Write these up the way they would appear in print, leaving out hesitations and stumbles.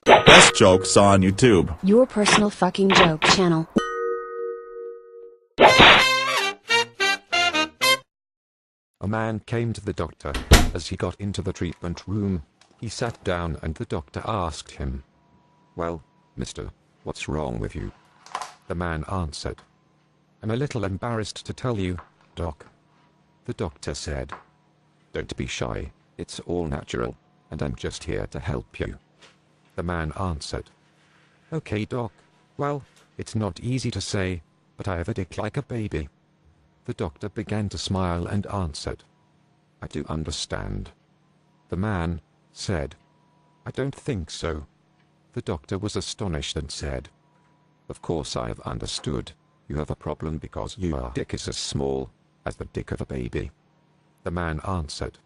Best jokes on YouTube. Your personal fucking joke channel. A man came to the doctor. As he got into the treatment room, he sat down and the doctor asked him, "Well, mister, what's wrong with you?" The man answered, "I'm a little embarrassed to tell you, doc." The doctor said, "Don't be shy, it's all natural, and I'm just here to help you." The man answered, "Okay, doc, well, it's not easy to say, but I have a dick like a baby." The doctor began to smile and answered, "I do understand." The man said, "I don't think so." The doctor was astonished and said, "Of course I have understood. You have a problem because your dick is as small as the dick of a baby." The man answered,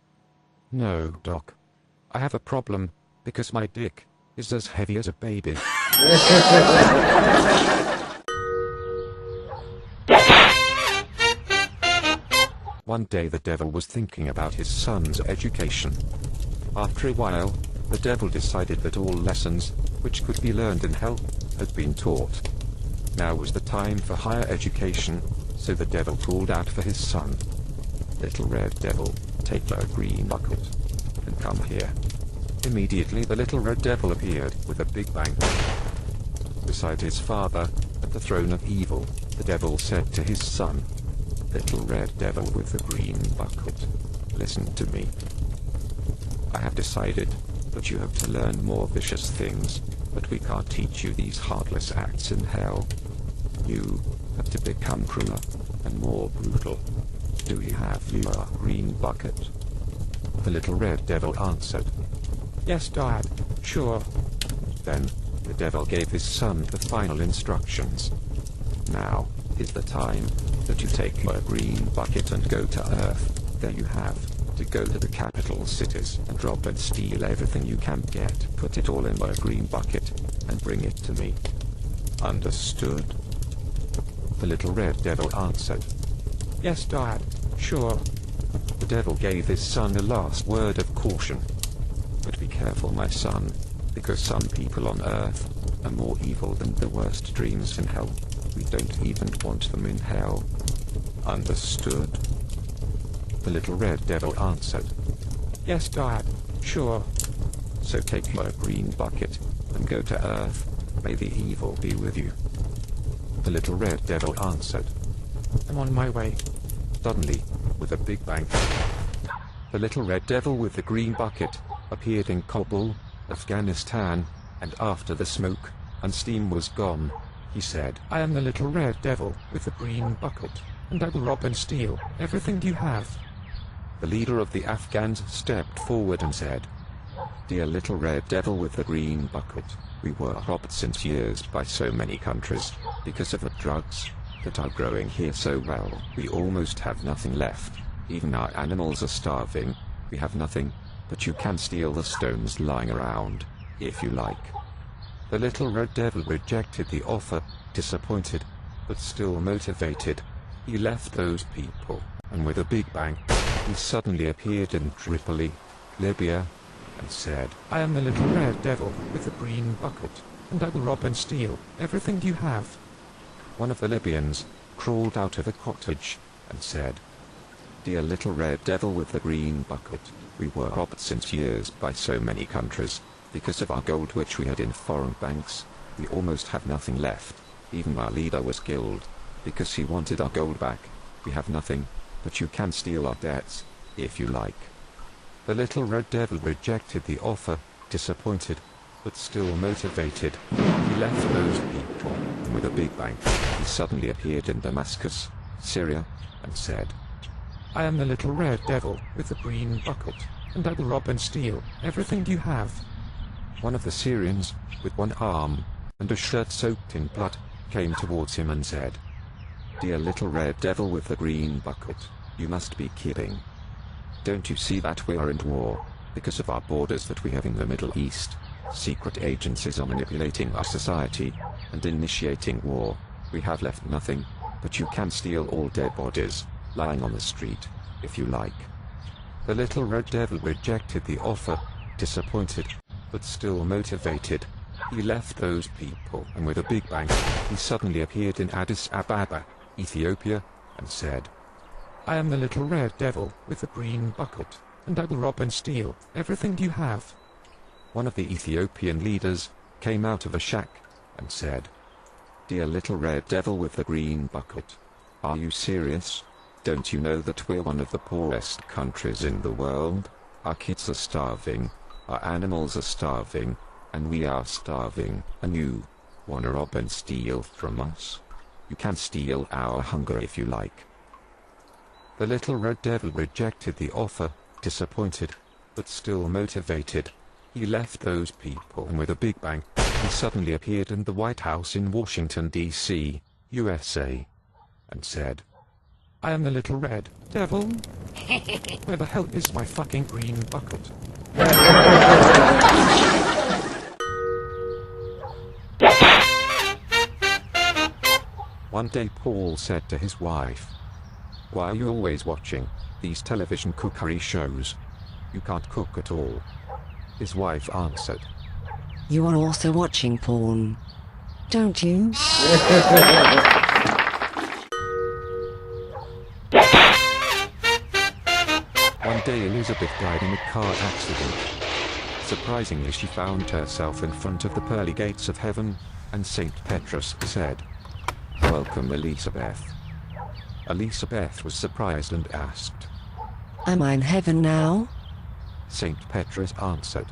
"No, doc. I have a problem because my dick is as heavy as a baby." One day the devil was thinking about his son's education. After a while, the devil decided that all lessons which could be learned in hell had been taught. Now was the time for higher education, so the devil called out for his son, "Little red devil, take a green bucket and come here." Immediately the little red devil appeared with a big bang. Beside his father, at the throne of evil, the devil said to his son, "Little red devil with the green bucket, listen to me. I have decided that you have to learn more vicious things, but we can't teach you these heartless acts in hell. You have to become crueler and more brutal. Do you have your green bucket?" The little red devil answered, "Yes, Dad, sure." Then the devil gave his son the final instructions. "Now is the time that you take your green bucket and go to Earth. There you have to go to the capital cities and rob and steal everything you can get. Put it all in my green bucket and bring it to me. Understood?" The little red devil answered, "Yes, Dad, sure." The devil gave his son a last word of caution. "But be careful, my son, because some people on Earth are more evil than the worst dreams in hell. We don't even want them in hell. Understood?" The little red devil answered, "Yes, Dad, sure." "So take your green bucket and go to Earth. May the evil be with you." The little red devil answered, "I'm on my way." Suddenly, with a big bang, the little red devil with the green bucket appeared in Kabul, Afghanistan, and after the smoke and steam was gone, he said, "I am the little red devil with the green bucket, and I will rob and steal everything you have." The leader of the Afghans stepped forward and said, "Dear little red devil with the green bucket, we were robbed since years by so many countries, because of the drugs that are growing here so well. We almost have nothing left. Even our animals are starving. We have nothing, but you can steal the stones lying around, if you like." The little red devil rejected the offer, disappointed, but still motivated. He left those people, and with a big bang, he suddenly appeared in Tripoli, Libya, and said, "I am the little red devil with the green bucket, and I will rob and steal everything you have." One of the Libyans crawled out of a cottage and said, "Dear little red devil with the green bucket, we were robbed since years by so many countries, because of our gold which we had in foreign banks. We almost have nothing left. Even our leader was killed, because he wanted our gold back. We have nothing, but you can steal our debts, if you like." The little red devil rejected the offer, disappointed, but still motivated. He left those people, and with a big bang, he suddenly appeared in Damascus, Syria, and said, "I am the little red devil with the green bucket, and I will rob and steal everything you have." One of the Syrians, with one arm and a shirt soaked in blood, came towards him and said, "Dear little red devil with the green bucket, you must be kidding. Don't you see that we are in war, because of our borders that we have in the Middle East? Secret agencies are manipulating our society and initiating war. We have left nothing, but you can steal all dead bodies lying on the street, if you like." The little red devil rejected the offer, disappointed, but still motivated, he left those people, and with a big bang, he suddenly appeared in Addis Ababa, Ethiopia, and said, I am the little red devil with the green bucket, and I will rob and steal everything you have. One of the Ethiopian leaders came out of a shack and said, Dear little red devil with the green bucket, are you serious? Don't you know that we're one of the poorest countries in the world? Our kids are starving, our animals are starving, and we are starving, and you wanna rob and steal from us? You can steal our hunger if you like. The little red devil rejected the offer, disappointed, but still motivated. He left those people, and with a big bang, he suddenly appeared in the White House in Washington, D.C., USA, and said, I am the little red devil. Where the hell is my fucking green bucket? One day Paul said to his wife, Why are you always watching these television cookery shows? You can't cook at all. His wife answered, You are also watching porn, don't you? One day Elizabeth died in a car accident. Surprisingly, she found herself in front of the pearly gates of heaven, and St. Petrus said, Welcome, Elizabeth. Elizabeth was surprised and asked, Am I in heaven now? St. Petrus answered,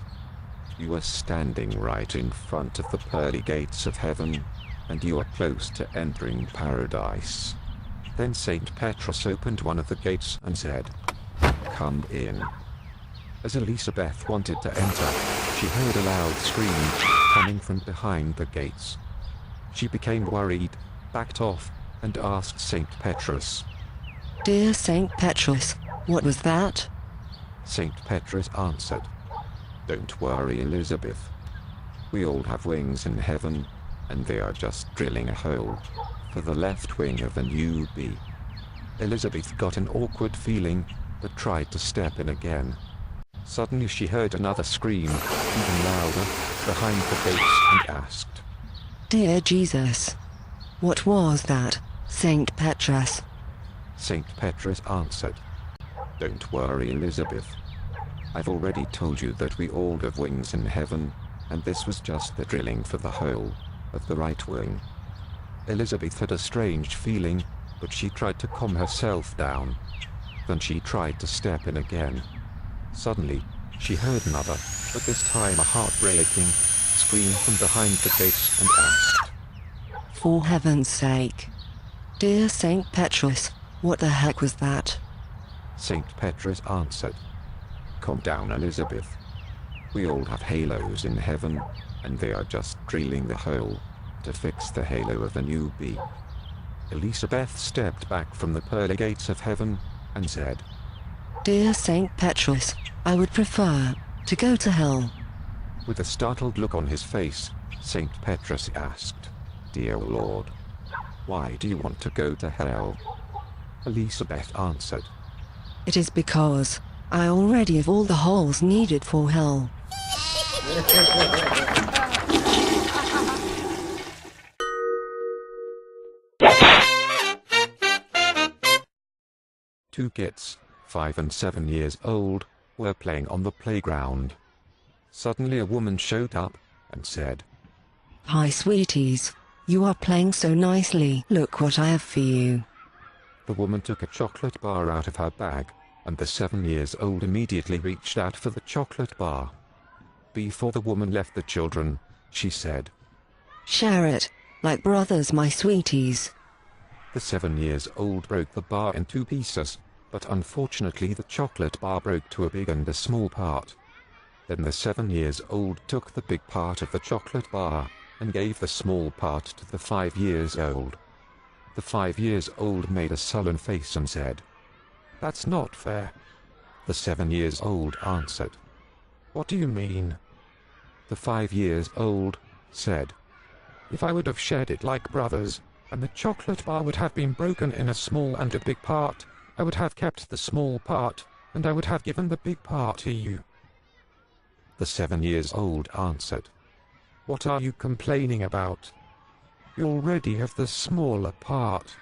You are standing right in front of the pearly gates of heaven, and you are close to entering paradise. Then St. Petrus opened one of the gates and said, Come in. As Elizabeth wanted to enter, she heard a loud scream coming from behind the gates. She became worried, backed off, and asked St. Petrus, Dear St. Petrus, what was that? St. Petrus answered, Don't worry, Elizabeth. We all have wings in heaven, and they are just drilling a hole for the left wing of a new bee. Elizabeth got an awkward feeling, but tried to step in again. Suddenly she heard another scream, even louder, behind the gates, and asked, Dear Jesus, what was that, St. Petrus? St. Petrus answered, Don't worry, Elizabeth. I've already told you that we all have wings in heaven, and this was just the drilling for the hole of the right wing. Elizabeth had a strange feeling, but she tried to calm herself down. Then she tried to step in again. Suddenly, she heard another, but this time a heartbreaking scream from behind the gates, and asked, For heaven's sake. Dear St. Petrus, what the heck was that? St. Petrus answered, Calm down, Elizabeth. We all have halos in heaven, and they are just drilling the hole to fix the halo of a new bee. Elizabeth stepped back from the pearly gates of heaven and said, Dear St. Petrus, I would prefer to go to hell. With a startled look on his face, St. Petrus asked, Dear Lord, why do you want to go to hell? Elizabeth answered, It is because I already have all the holes needed for hell. Two kids, 5 and 7 years old, were playing on the playground. Suddenly a woman showed up and said, Hi sweeties, you are playing so nicely. Look what I have for you. The woman took a chocolate bar out of her bag, and the 7 years old immediately reached out for the chocolate bar. Before the woman left the children, she said, Share it, like brothers my sweeties. The 7 years old broke the bar in 2 pieces, but unfortunately the chocolate bar broke to a big and a small part. Then the 7 years old took the big part of the chocolate bar, and gave the small part to the 5 years old. The 5 years old made a sullen face and said, That's not fair. The 7 years old answered, What do you mean? The 5 years old said, If I would have shared it like brothers, and the chocolate bar would have been broken in a small and a big part, I would have kept the small part, and I would have given the big part to you. The 7-year-old answered. What are you complaining about? You already have the smaller part.